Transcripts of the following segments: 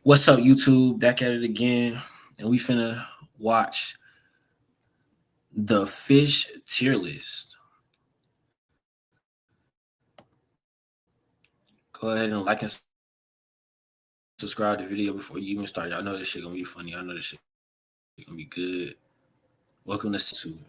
What's up, YouTube? Back at it again, and we finna watch the fish tier list. Go ahead and like and subscribe to the video before you even start. Y'all know this shit gonna be funny. I know this shit gonna be good. Welcome to season two.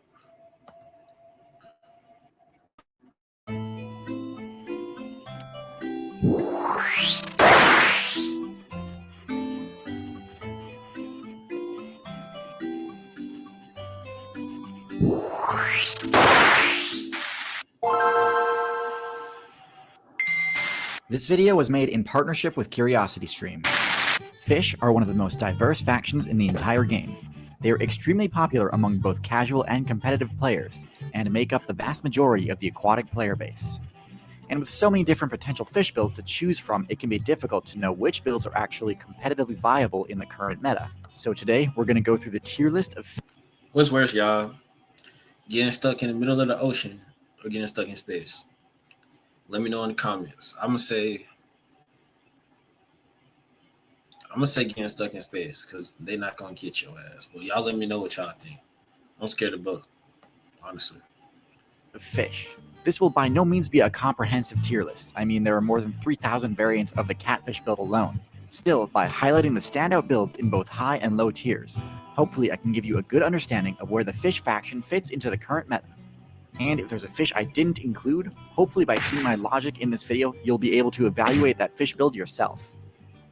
This video was made in partnership with CuriosityStream. Fish are one of the most diverse factions in the entire game. They are extremely popular among both casual and competitive players, and make up the vast majority of the aquatic player base. And with so many different potential fish builds to choose from, it can be difficult to know which builds are actually competitively viable in the current meta. So today, we're going to go through the tier list of... What's worse, y'all? Getting stuck in the middle of the ocean or getting stuck in space? Let me know in the comments. I'm gonna say getting stuck in space because they're not gonna get your ass. But y'all let me know what y'all think. I'm scared of both, honestly. Fish. This will by no means be a comprehensive tier list. I mean, there are more than 3,000 variants of the catfish build alone. Still, by highlighting the standout builds in both high and low tiers, hopefully I can give you a good understanding of where the fish faction fits into the current meta. And if there's a fish I didn't include, hopefully by seeing my logic in this video, you'll be able to evaluate that fish build yourself.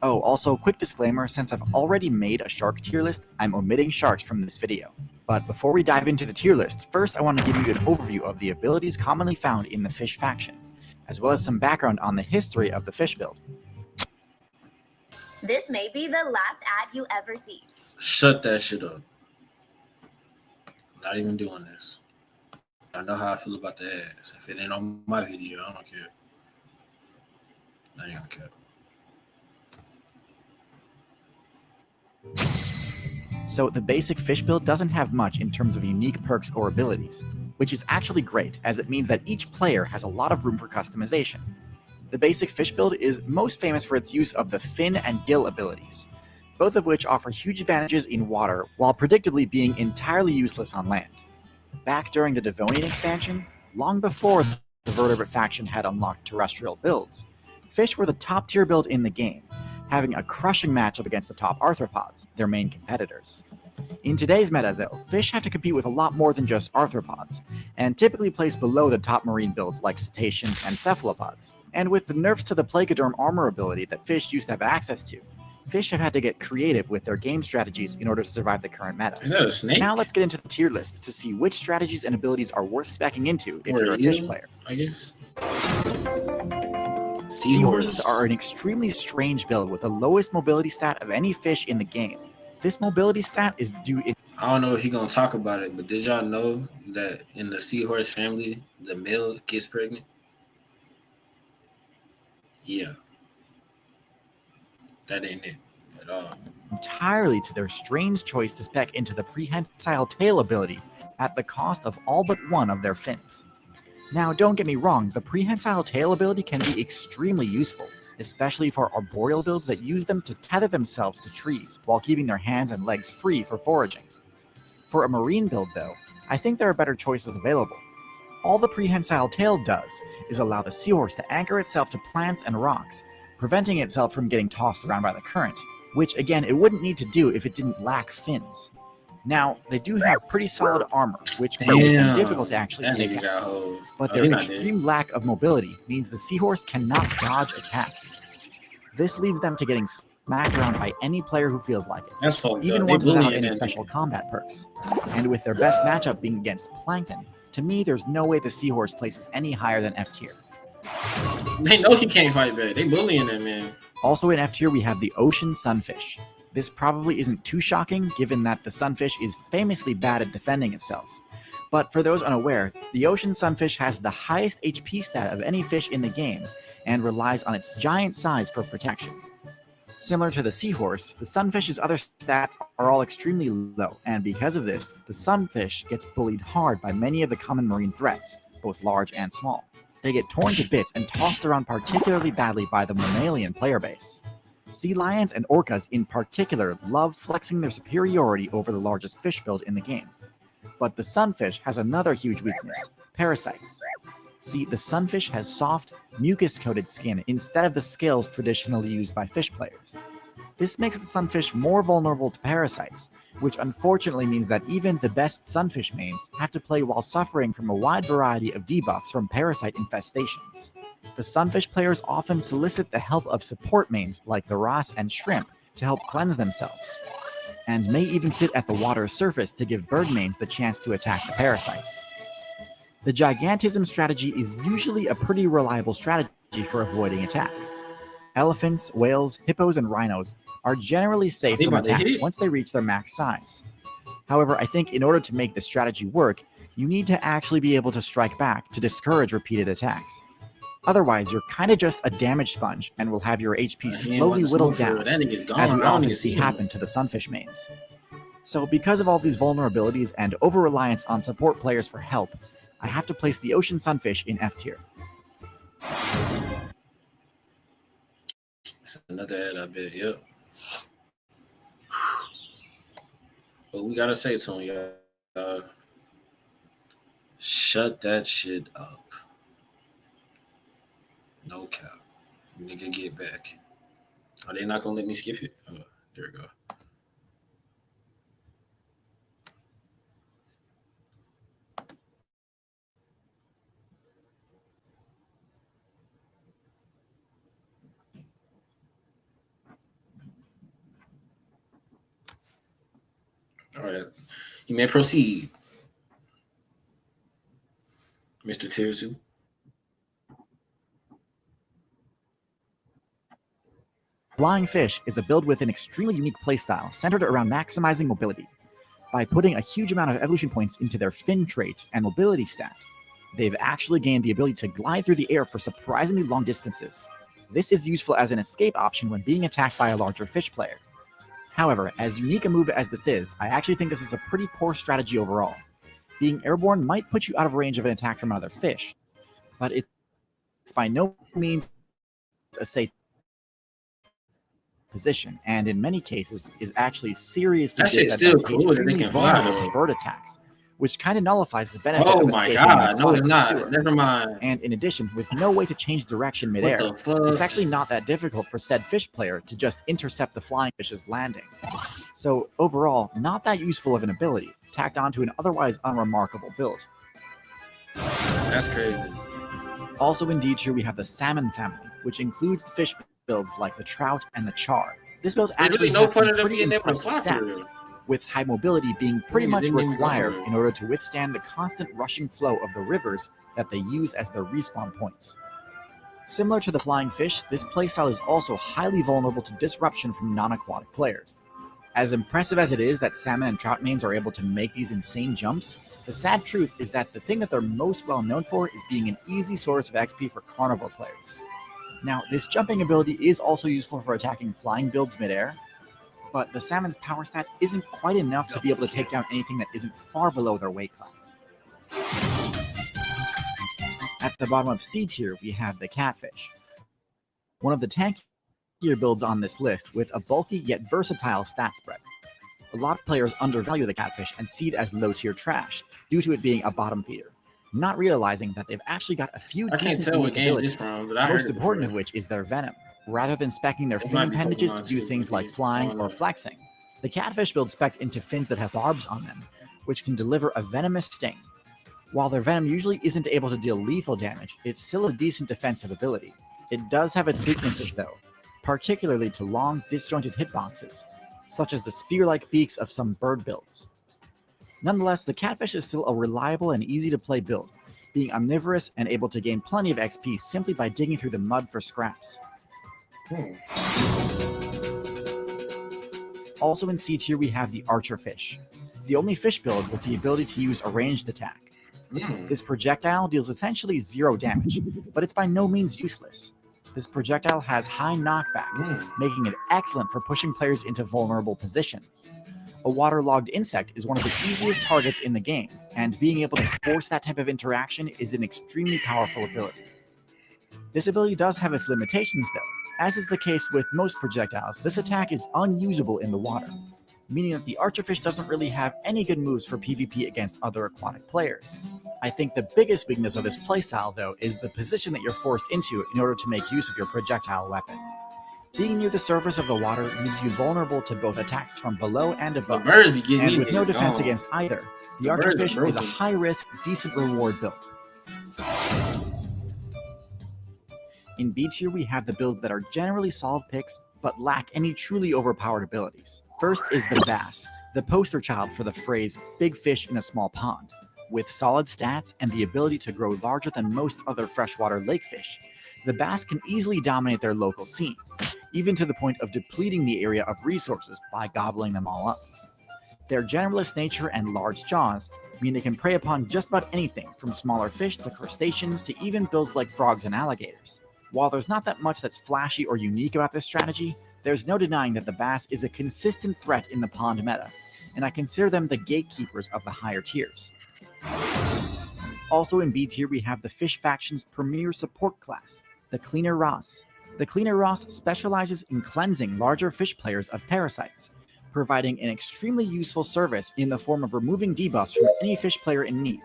Oh, also, quick disclaimer, since I've already made a shark tier list, I'm omitting sharks from this video. But before we dive into the tier list, first I want to give you an overview of the abilities commonly found in the fish faction, as well as some background on the history of the fish build. This may be the last ad you ever see. Shut that shit up. Not even doing this. I know how I feel about the ads. If it ain't on my video, I don't care. I ain't gonna care. So the basic fish build doesn't have much in terms of unique perks or abilities, which is actually great as it means that each player has a lot of room for customization. The basic fish build is most famous for its use of the fin and gill abilities, both of which offer huge advantages in water while predictably being entirely useless on land. Back during the Devonian expansion, long before the vertebrate faction had unlocked terrestrial builds, fish were the top tier build in the game, having a crushing matchup against the top arthropods, their main competitors. In today's meta though, fish have to compete with a lot more than just arthropods, and typically place below the top marine builds like cetaceans and cephalopods. And with the nerfs to the Placoderm armor ability that fish used to have access to, fish have had to get creative with their game strategies in order to survive the current meta. Is that a snake? Now let's get into the tier list to see which strategies and abilities are worth speccing into if you're a fish player. I guess. Seahorses are an extremely strange build with the lowest mobility stat of any fish in the game. This mobility stat is due in... I don't know if he's gonna talk about it, but did y'all know that in the seahorse family, the male gets pregnant? Yeah. That ain't it at all. entirely to their strange choice to spec into the prehensile tail ability at the cost of all but one of their fins. Now, don't get me wrong, the prehensile tail ability can be extremely useful, especially for arboreal builds that use them to tether themselves to trees while keeping their hands and legs free for foraging. For a marine build, though, I think there are better choices available. All the prehensile tail does is allow the seahorse to anchor itself to plants and rocks, preventing itself from getting tossed around by the current, which again it wouldn't need to do if it didn't lack fins. Now, they do have pretty solid armor, which can be difficult to actually take out, but their extreme lack of mobility means the seahorse cannot dodge attacks. This leads them to getting smacked around by any player who feels like it, even ones without any special combat perks. And with their best matchup being against Plankton, to me there's no way the seahorse places any higher than F tier. They know he can't fight back. They bullying that man. Also in F tier we have the ocean sunfish. This probably isn't too shocking given that the sunfish is famously bad at defending itself. But for those unaware, the ocean sunfish has the highest HP stat of any fish in the game and relies on its giant size for protection. Similar to the seahorse, the sunfish's other stats are all extremely low, and because of this, the sunfish gets bullied hard by many of the common marine threats, both large and small. They get torn to bits and tossed around particularly badly by the mammalian player base. Sea lions and orcas in particular love flexing their superiority over the largest fish build in the game. But the sunfish has another huge weakness: parasites. See, the sunfish has soft, mucus-coated skin instead of the scales traditionally used by fish players. This makes the sunfish more vulnerable to parasites, which unfortunately means that even the best sunfish mains have to play while suffering from a wide variety of debuffs from parasite infestations. The sunfish players often solicit the help of support mains like the wrasse and shrimp to help cleanse themselves, and may even sit at the water's surface to give bird mains the chance to attack the parasites. The gigantism strategy is usually a pretty reliable strategy for avoiding attacks. Elephants, whales, hippos, and rhinos are generally safe from attacks once they reach their max size. However, I think in order to make this strategy work, you need to actually be able to strike back to discourage repeated attacks. Otherwise, you're kind of just a damage sponge and will have your HP slowly whittled down, as we often see happen to the sunfish mains. So because of all these vulnerabilities and over-reliance on support players for help, I have to place the ocean sunfish in F tier. That's another ad, I bet. Yep. But we gotta say to him, y'all, shut that shit up. No cap. Nigga, get back. Are they not gonna let me skip it? Oh, there we go. All right. You may proceed, Mr. Tirsu. Flying Fish is a build with an extremely unique playstyle centered around maximizing mobility. By putting a huge amount of evolution points into their fin trait and mobility stat, they've actually gained the ability to glide through the air for surprisingly long distances. This is useful as an escape option when being attacked by a larger fish player. However, as unique a move as this is, I actually think this is a pretty poor strategy overall. Being airborne might put you out of range of an attack from another fish, but it's by no means a safe position, and in many cases is actually seriously disadvantageous to bird attacks, which kind of nullifies the benefit of escaping. Oh my god, no it's not. Never mind. And in addition, with no way to change direction midair, it's actually not that difficult for said fish player to just intercept the flying fish's landing. So overall, not that useful of an ability, tacked onto an otherwise unremarkable build. That's crazy. Also in D tier, we have the salmon family, which includes the fish builds like the trout and the char. This build actually has some pretty impressive stats, with high mobility being pretty much required in order to withstand the constant rushing flow of the rivers that they use as their respawn points. Similar to the flying fish, this playstyle is also highly vulnerable to disruption from non-aquatic players. As impressive as it is that salmon and trout mains are able to make these insane jumps, the sad truth is that the thing that they're most well known for is being an easy source of XP for carnivore players. Now, this jumping ability is also useful for attacking flying builds midair, but the salmon's power stat isn't quite enough to be able to take down anything that isn't far below their weight class. At the bottom of C tier, we have the catfish, one of the tankier builds on this list with a bulky yet versatile stat spread. A lot of players undervalue the catfish and see it as low-tier trash due to it being a bottom feeder, not realizing that they've actually got a few decent unique abilities, most important of which is their venom. Rather than speccing their fin appendages to do things like flying or flexing, the catfish build spec'd into fins that have barbs on them, which can deliver a venomous sting. While their venom usually isn't able to deal lethal damage, it's still a decent defensive ability. It does have its weaknesses though, particularly to long, disjointed hitboxes, such as the spear-like beaks of some bird builds. Nonetheless, the catfish is still a reliable and easy-to-play build, being omnivorous and able to gain plenty of XP simply by digging through the mud for scraps. Also in C tier, we have the archer fish, the only fish build with the ability to use a ranged attack. This projectile deals essentially 0 damage, but it's by no means useless. This projectile has high knockback, making it excellent for pushing players into vulnerable positions. A waterlogged insect is one of the easiest targets in the game, and being able to force that type of interaction is an extremely powerful ability. This ability does have its limitations though, As is the case with most projectiles, this attack is unusable in the water, meaning that the Archerfish doesn't really have any good moves for PvP against other aquatic players. I think the biggest weakness of this playstyle, though, is the position that you're forced into in order to make use of your projectile weapon. Being near the surface of the water leaves you vulnerable to both attacks from below and The above, birds be getting and me with no defense gone. against either, the The birds are Archerfish is a broken. high-risk, decent reward build. In B tier, we have the builds that are generally solid picks, but lack any truly overpowered abilities. First is the Bass, the poster child for the phrase big fish in a small pond. With solid stats and the ability to grow larger than most other freshwater lake fish, the Bass can easily dominate their local scene, even to the point of depleting the area of resources by gobbling them all up. Their generalist nature and large jaws mean they can prey upon just about anything, from smaller fish to crustaceans to even builds like frogs and alligators. While there's not that much that's flashy or unique about this strategy, there's no denying that the Bass is a consistent threat in the pond meta, and I consider them the gatekeepers of the higher tiers. Also in B tier, we have the Fish Faction's premier support class, the Cleaner Ross. The Cleaner Ross specializes in cleansing larger fish players of parasites, providing an extremely useful service in the form of removing debuffs from any fish player in need,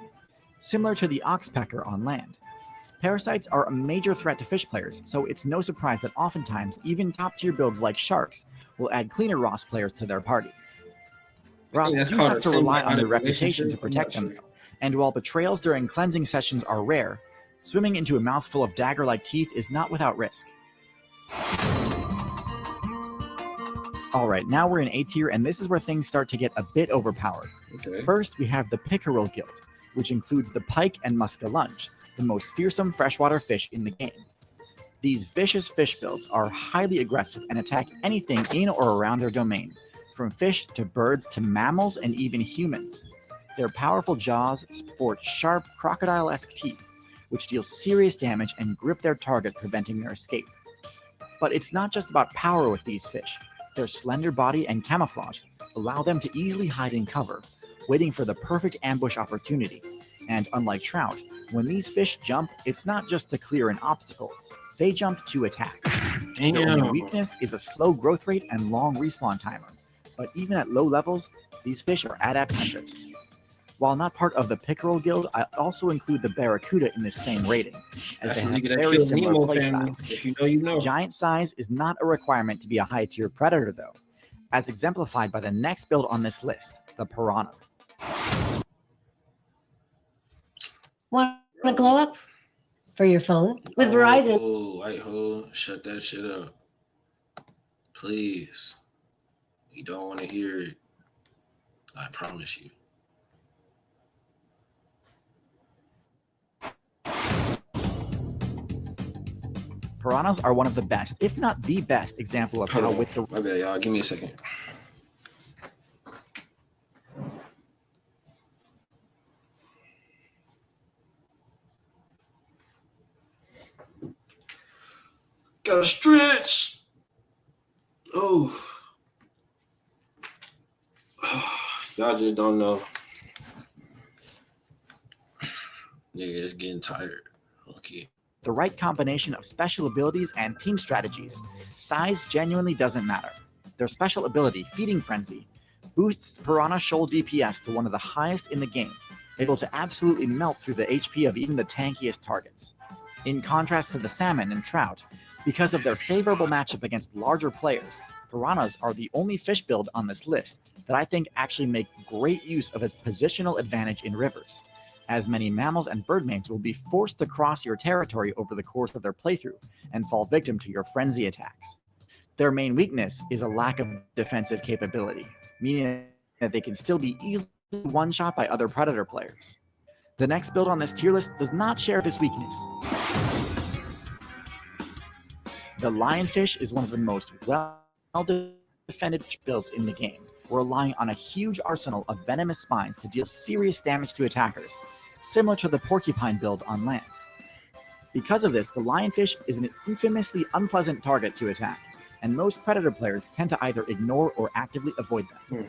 similar to the Oxpecker on land. Parasites are a major threat to fish players, so it's no surprise that oftentimes even top-tier builds like Sharks will add Cleaner Ross players to their party. Ross that's do called have a to rely on their symbiotic reputation to relationship. protect I'm them, not though, and while betrayals during cleansing sessions are rare, swimming into a mouthful of dagger-like teeth is not without risk. Alright, now we're in A tier, and this is where things start to get a bit overpowered. Okay. First, we have the Pickerel Guild, which includes the Pike and Muskellunge, the most fearsome freshwater fish in the game. These vicious fish builds are highly aggressive and attack anything in or around their domain, from fish to birds to mammals and even humans. Their powerful jaws sport sharp, crocodile-esque teeth, which deal serious damage and grip their target, preventing their escape. But it's not just about power with these fish. Their slender body and camouflage allow them to easily hide in cover, waiting for the perfect ambush opportunity. And unlike trout, when these fish jump, it's not just to clear an obstacle. They jump to attack. Their only weakness is a slow growth rate and long respawn timer. But even at low levels, these fish are adept hunters. While not part of the Pickerel Guild, I also include the Barracuda in this same rating, as That's the they have nigga that very killed similar Nemo family. playstyle. If you know, you know. Giant size is not a requirement to be a high-tier predator, though, as exemplified by the next build on this list, the Piranha. Want to glow up for your phone with Verizon? Oh, white hole, shut that shit up, please. We don't want to hear it. I promise you. Piranhas are one of the best, if not the best, example of how with the My bad, y'all. Give me a second. Gotta stretch. Oh. Y'all just don't know. Nigga, it's getting tired. Okay. the right combination of special abilities and team strategies, size genuinely doesn't matter. Their special ability, Feeding Frenzy, boosts Piranha Shoal DPS to one of the highest in the game, able to absolutely melt through the HP of even the tankiest targets. In contrast to the Salmon and Trout, because of their favorable matchup against larger players, Piranhas are the only fish build on this list that I think actually make great use of its positional advantage in rivers, as many mammals and birdmains will be forced to cross your territory over the course of their playthrough and fall victim to your frenzy attacks. Their main weakness is a lack of defensive capability, meaning that they can still be easily one-shot by other Predator players. The next build on this tier list does not share this weakness. The Lionfish is one of the most well-defended builds in the game, relying on a huge arsenal of venomous spines to deal serious damage to attackers, similar to the Porcupine build on land. Because of this, the Lionfish is an infamously unpleasant target to attack, and most Predator players tend to either ignore or actively avoid them.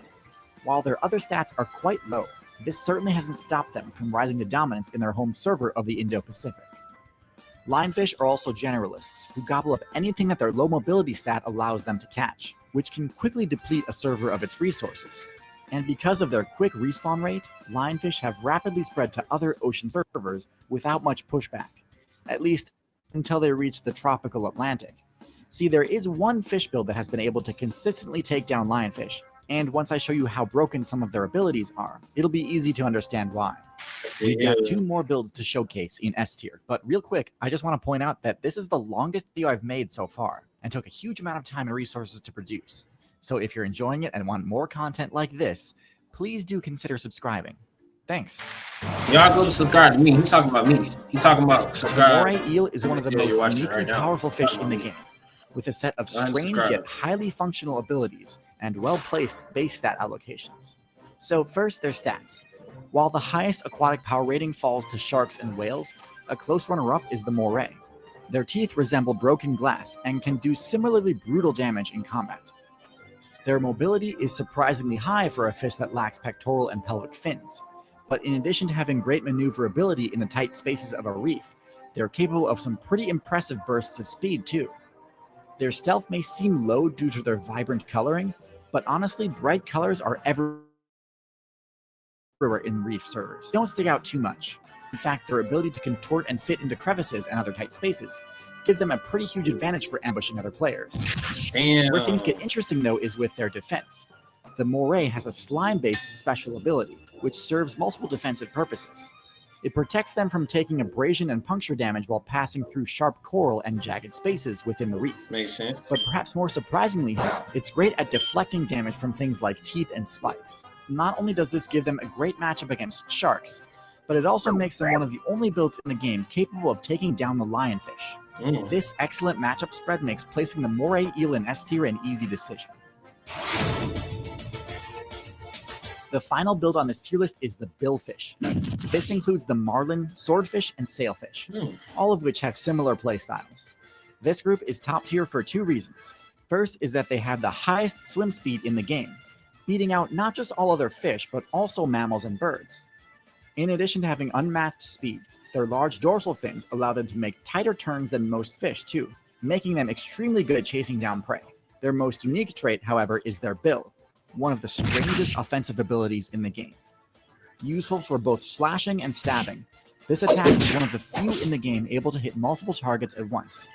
While their other stats are quite low, this certainly hasn't stopped them from rising to dominance in their home server of the Indo-Pacific. Lionfish are also generalists who gobble up anything that their low mobility stat allows them to catch, which can quickly deplete a server of its resources. And because of their quick respawn rate, lionfish have rapidly spread to other ocean servers without much pushback, at least until they reach the tropical Atlantic. See, there is one fish build that has been able to consistently take down lionfish, and once I show you how broken some of their abilities are, it'll be easy to understand why. We've got 2 more builds to showcase in S tier, but real quick, I just want to point out that this is the longest video I've made so far, and took a huge amount of time and resources to produce. So if you're enjoying it and want more content like this, please do consider subscribing. Thanks. Y'all go to subscribe to me. He's talking about me. He's talking about The subscribe. moray eel is one of the Yeah, you're most watching it uniquely right now. powerful fish in the game, with a set of strange Unsubscribe. yet highly functional abilities and well-placed base stat allocations. So first, their stats. While the highest aquatic power rating falls to sharks and whales, a close runner-up is the moray. Their teeth resemble broken glass and can do similarly brutal damage in combat. Their mobility is surprisingly high for a fish that lacks pectoral and pelvic fins, but in addition to having great maneuverability in the tight spaces of a reef, they're capable of some pretty impressive bursts of speed too. Their stealth may seem low due to their vibrant coloring, but honestly, bright colors are everywhere in reef servers. They don't stick out too much. In fact, their ability to contort and fit into crevices and other tight spaces gives them a pretty huge advantage for ambushing other players. Damn. Where things get interesting though is with their defense. The moray has a slime-based special ability, which serves multiple defensive purposes. It protects them from taking abrasion and puncture damage while passing through sharp coral and jagged spaces within the reef. Makes sense. But perhaps more surprisingly, it's great at deflecting damage from things like teeth and spikes. Not only does this give them a great matchup against sharks, but it also makes them one of the only builds in the game capable of taking down the lionfish. This excellent matchup spread makes placing the moray eel in S tier an easy decision. The final build on this tier list is the billfish. This includes the marlin, swordfish, and sailfish, all of which have similar playstyles. This group is top tier for 2 reasons. First is that they have the highest swim speed in the game, beating out not just all other fish, but also mammals and birds. In addition to having unmatched speed, their large dorsal fins allow them to make tighter turns than most fish too, making them extremely good at chasing down prey. Their most unique trait, however, is their bill, one of the strangest offensive abilities in the game. Useful for both slashing and stabbing, this attack is one of the few in the game able to hit multiple targets at once.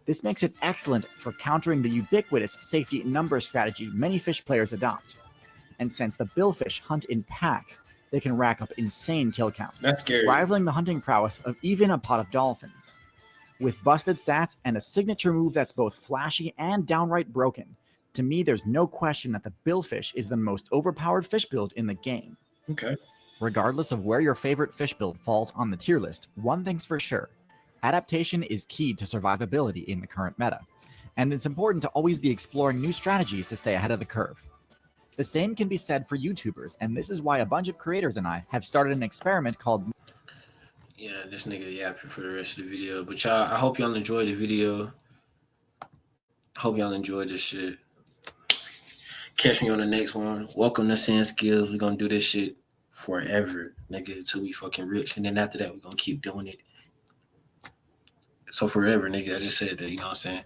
This makes it excellent for countering the ubiquitous safety in numbers strategy many fish players adopt. And since the billfish hunt in packs, they can rack up insane kill counts, That's scary. rivaling the hunting prowess of even a pot of dolphins. With busted stats and a signature move that's both flashy and downright broken, to me there's no question that the billfish is the most overpowered fish build in the game. Okay. Regardless of where your favorite fish build falls on the tier list, one thing's for sure. Adaptation is key to survivability in the current meta, and it's important to always be exploring new strategies to stay ahead of the curve. The same can be said for YouTubers, and this is why a bunch of creators and I have started an experiment called... Yeah, this nigga yapping for the rest of the video. But y'all, I hope y'all enjoyed the video. I hope y'all enjoyed this shit. Catch me on the next one. Welcome to Sand Skills. We're gonna do this shit forever, nigga, until we fucking rich. And then after that, we're gonna keep doing it. So forever, nigga. I just said that, you know what I'm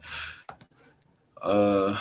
saying?